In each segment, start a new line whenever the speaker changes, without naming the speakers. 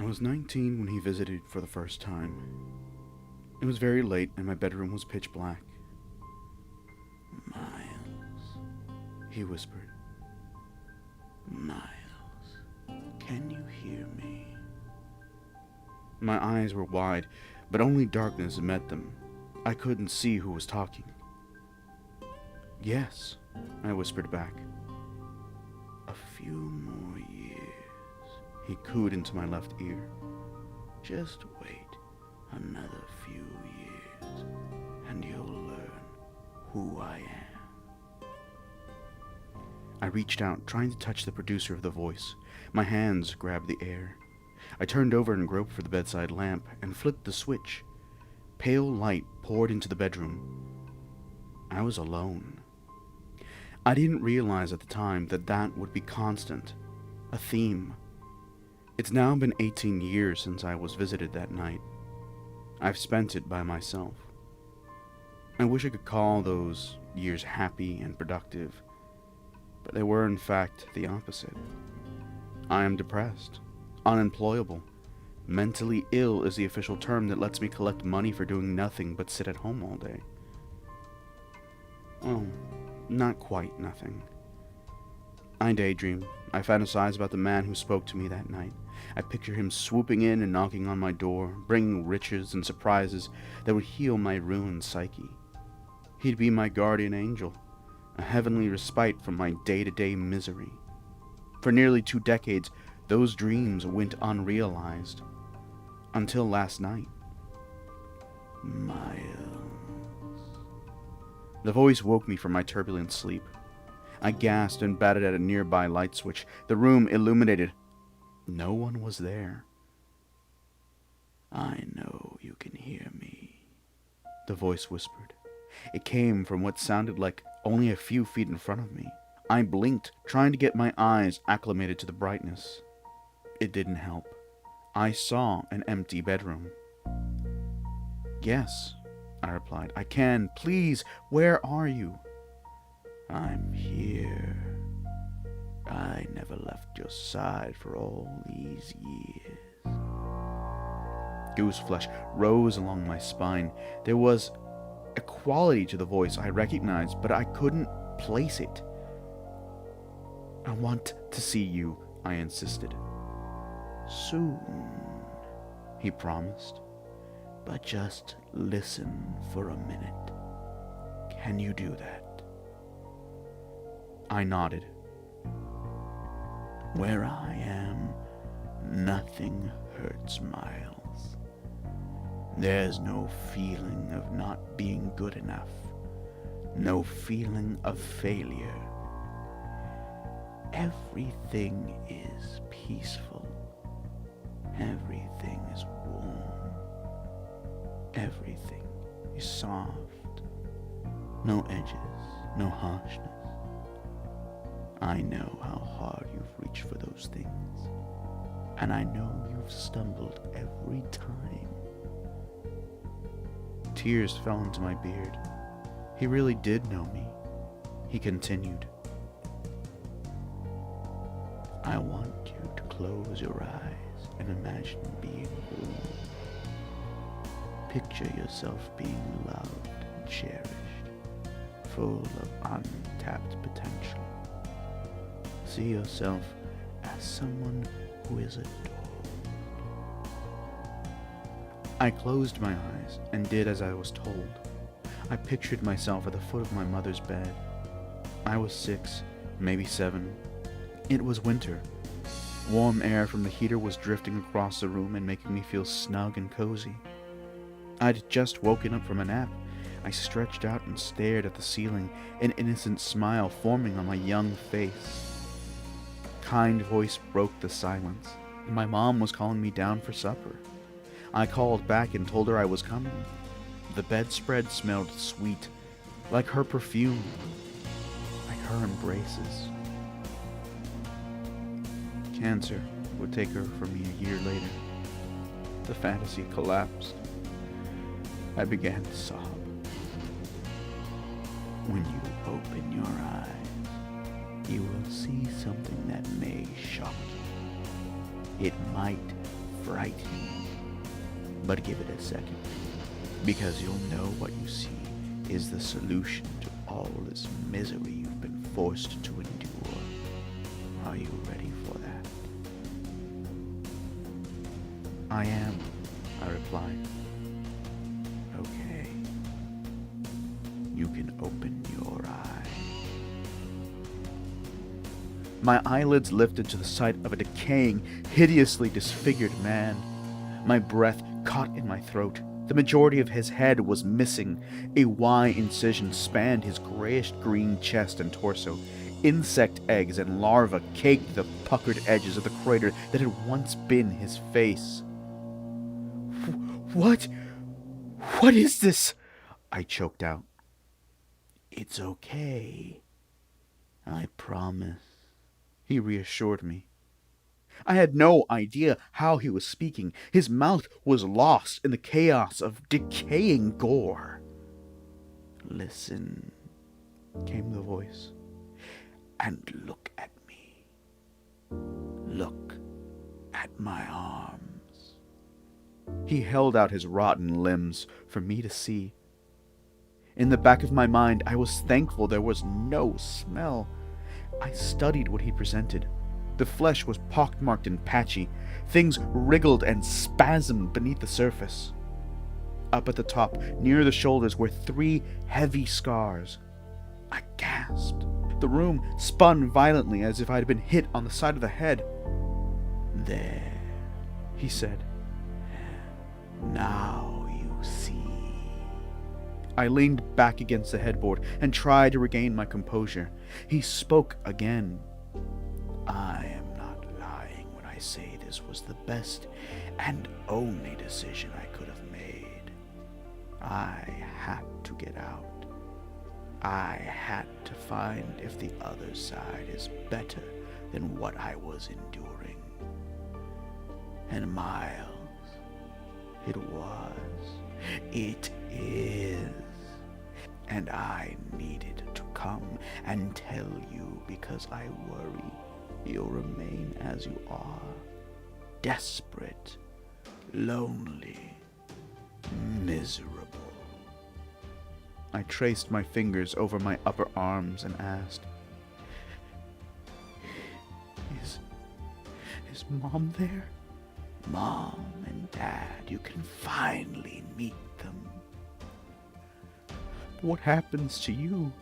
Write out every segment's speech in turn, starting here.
was 19 when he visited for the first time. It was very late and my bedroom was pitch black. "Miles," he whispered. "Miles, can you hear me?" My eyes were wide, but only darkness met them. I couldn't see who was talking. "Yes," I whispered back. "A few more years," he cooed into my left ear. "Just wait another few years, and you'll learn who I am." I reached out, trying to touch the producer of the voice. My hands grabbed the air. I turned over and groped for the bedside lamp and flipped the switch. Pale light poured into the bedroom. I was alone. I didn't realize at the time that that would be constant, a theme. It's now been 18 years since I was visited that night. I've spent it by myself. I wish I could call those years happy and productive, but they were in fact the opposite. I am depressed, unemployable. Mentally ill is the official term that lets me collect money for doing nothing but sit at home all day. Well, not quite nothing. I daydream. I fantasize about the man who spoke to me that night. I picture him swooping in and knocking on my door, bringing riches and surprises that would heal my ruined psyche. He'd be my guardian angel, a heavenly respite from my day-to-day misery. For nearly 2 decades, those dreams went unrealized. Until last night. "Miles." The voice woke me from my turbulent sleep. I gasped and batted at a nearby light switch. The room illuminated. No one was there. "I know you can hear me," the voice whispered. It came from what sounded like only a few feet in front of me. I blinked, trying to get my eyes acclimated to the brightness. It didn't help. I saw an empty bedroom. "Yes," I replied. "I can. Please, where are you?" "I'm here. I never left your side for all these years." Gooseflesh rose along my spine. There was a quality to the voice I recognized, but I couldn't place it. "I want to see you," I insisted. "Soon," he promised. "But just listen for a minute. Can you do that?" I nodded. "Where I am, nothing hurts, Miles. There's no feeling of not being good enough. No feeling of failure. Everything is peaceful. Everything is warm. Everything is soft. No edges, no harshness. I know how hard you've reached for those things, and I know you've stumbled every time." Tears fell into my beard. He really did know me. He continued. "I want you to close your eyes and imagine being whole. Picture yourself being loved and cherished, full of untapped potential. See yourself as someone who is adored." I closed my eyes and did as I was told. I pictured myself at the foot of my mother's bed. I was 6, maybe 7. It was winter. Warm air from the heater was drifting across the room and making me feel snug and cozy. I'd just woken up from a nap. I stretched out and stared at the ceiling, an innocent smile forming on my young face. A kind voice broke the silence. My mom was calling me down for supper. I called back and told her I was coming. The bedspread smelled sweet, like her perfume, like her embraces. Cancer would take her from me a year later. The fantasy collapsed. I began to sob. When you open your eyes, you will see something that may shock you. It might frightening. But give it a second, because you'll know what you see is the solution to all this misery you've been forced to endure. Are you ready for that? I am, I replied. Okay. You can open your eyes. My eyelids lifted to the sight of a decaying, hideously disfigured man. My breath caught in my throat. The majority of his head was missing. A Y incision spanned his grayish-green chest and torso. Insect eggs and larvae caked the puckered edges of the crater that had once been his face. What? What is this? I choked out. It's okay. I promise, he reassured me. I had no idea how he was speaking. His mouth was lost in the chaos of decaying gore. Listen, came the voice, and look at me. Look at my arms. He held out his rotten limbs for me to see. In the back of my mind, I was thankful there was no smell. I studied what he presented. The flesh was pockmarked and patchy. Things wriggled and spasmed beneath the surface. Up at the top, near the shoulders, were 3 heavy scars. I gasped. The room spun violently as if I had been hit on the side of the head. There, he said. Now you see. I leaned back against the headboard and tried to regain my composure. He spoke again. I am not lying when I say this was the best and only decision I could have made. I had to get out. I had to find if the other side is better than what I was enduring. And Miles, it was, it is, and I needed to come and tell you because I worry you'll remain as you are, desperate, lonely, miserable. I traced my fingers over my upper arms and asked, Is Mom there? Mom and Dad, you can finally meet them. What happens to you?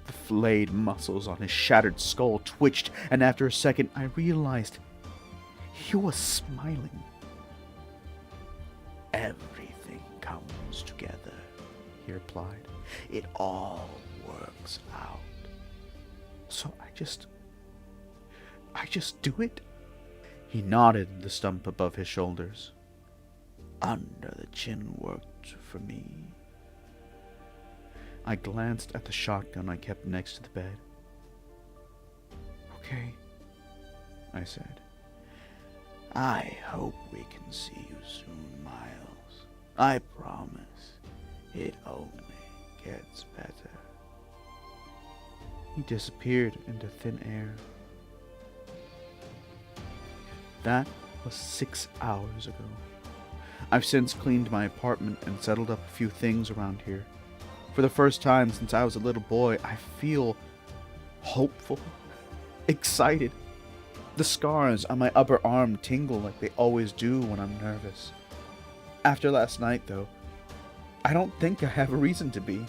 The flayed muscles on his shattered skull twitched, and after a second I realized he was smiling. Everything comes together, he replied. It all works out. So I just do it? He nodded the stump above his shoulders. Under the chin worked for me. I glanced at the shotgun I kept next to the bed. Okay, I said. I hope we can see you soon, Miles. I promise it only gets better. He disappeared into thin air. That was 6 hours ago. I've since cleaned my apartment and settled up a few things around here. For the first time since I was a little boy, I feel hopeful, excited. The scars on my upper arm tingle like they always do when I'm nervous. After last night, though, I don't think I have a reason to be.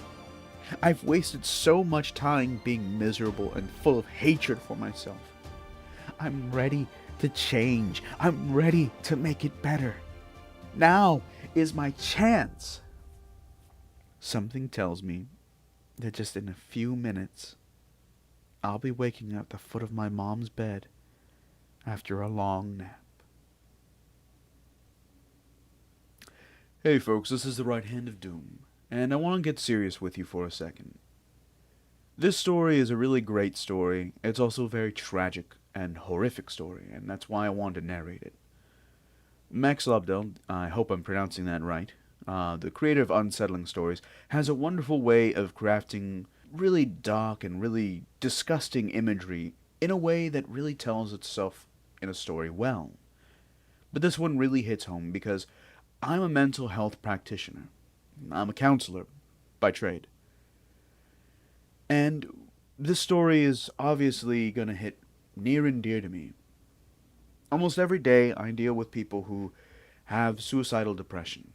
I've wasted so much time being miserable and full of hatred for myself. I'm ready to change. I'm ready to make it better. Now is my chance. Something tells me that just in a few minutes, I'll be waking at the foot of my mom's bed after a long nap. Hey folks, this is the Right Hand of Doom, and I want to get serious with you for a second. This story is a really great story. It's also a very tragic and horrific story, and that's why I wanted to narrate it. Max Lobdell, I hope I'm pronouncing that right, the creator of Unsettling stories, has a wonderful way of crafting really dark and really disgusting imagery in a way that really tells itself in a story well. But this one really hits home because I'm a mental health practitioner. I'm a counselor by trade. And this story is obviously going to hit near and dear to me. Almost every day, I deal with people who have suicidal depression.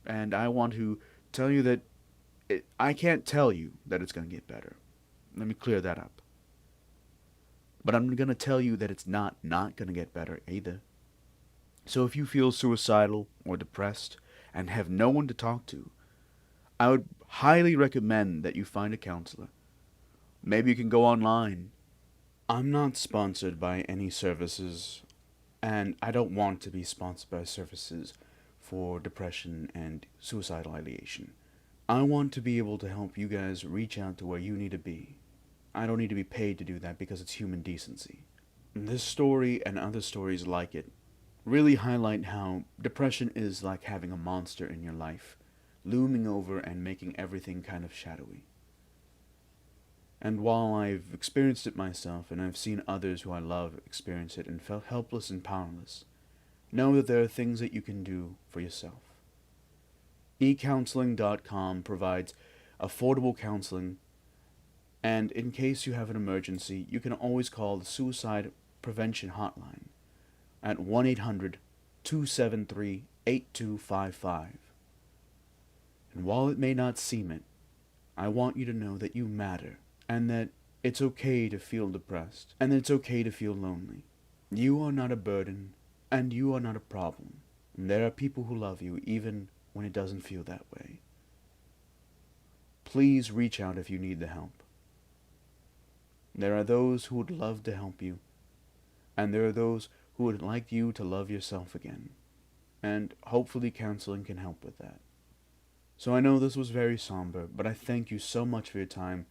And I want to tell you that I can't tell you that it's going to get better. Let me clear that up. But I'm going to tell you that it's not going to get better either. So if you feel suicidal or depressed and have no one to talk to, I would highly recommend that you find a counselor. Maybe you can go online. I'm not sponsored by any services, and I don't want to be sponsored by services for depression and suicidal ideation. I want to be able to help you guys reach out to where you need to be. I don't need to be paid to do that because it's human decency. This story and other stories like it really highlight how depression is like having a monster in your life, looming over and making everything kind of shadowy. And while I've experienced it myself and I've seen others who I love experience it and felt helpless and powerless, know that there are things that you can do for yourself. eCounseling.com provides affordable counseling, and in case you have an emergency, you can always call the Suicide Prevention Hotline at 1-800-273-8255. And while it may not seem it, I want you to know that you matter, and that it's okay to feel depressed, and that it's okay to feel lonely. You are not a burden, and you are not a problem. And there are people who love you even when it doesn't feel that way. Please reach out if you need the help. There are those who would love to help you, and there are those who would like you to love yourself again, and hopefully counseling can help with that. So I know this was very somber, but I thank you so much for your time,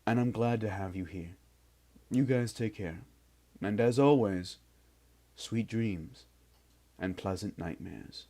and I'm glad to have you here. You guys take care, and as always, sweet dreams and pleasant nightmares.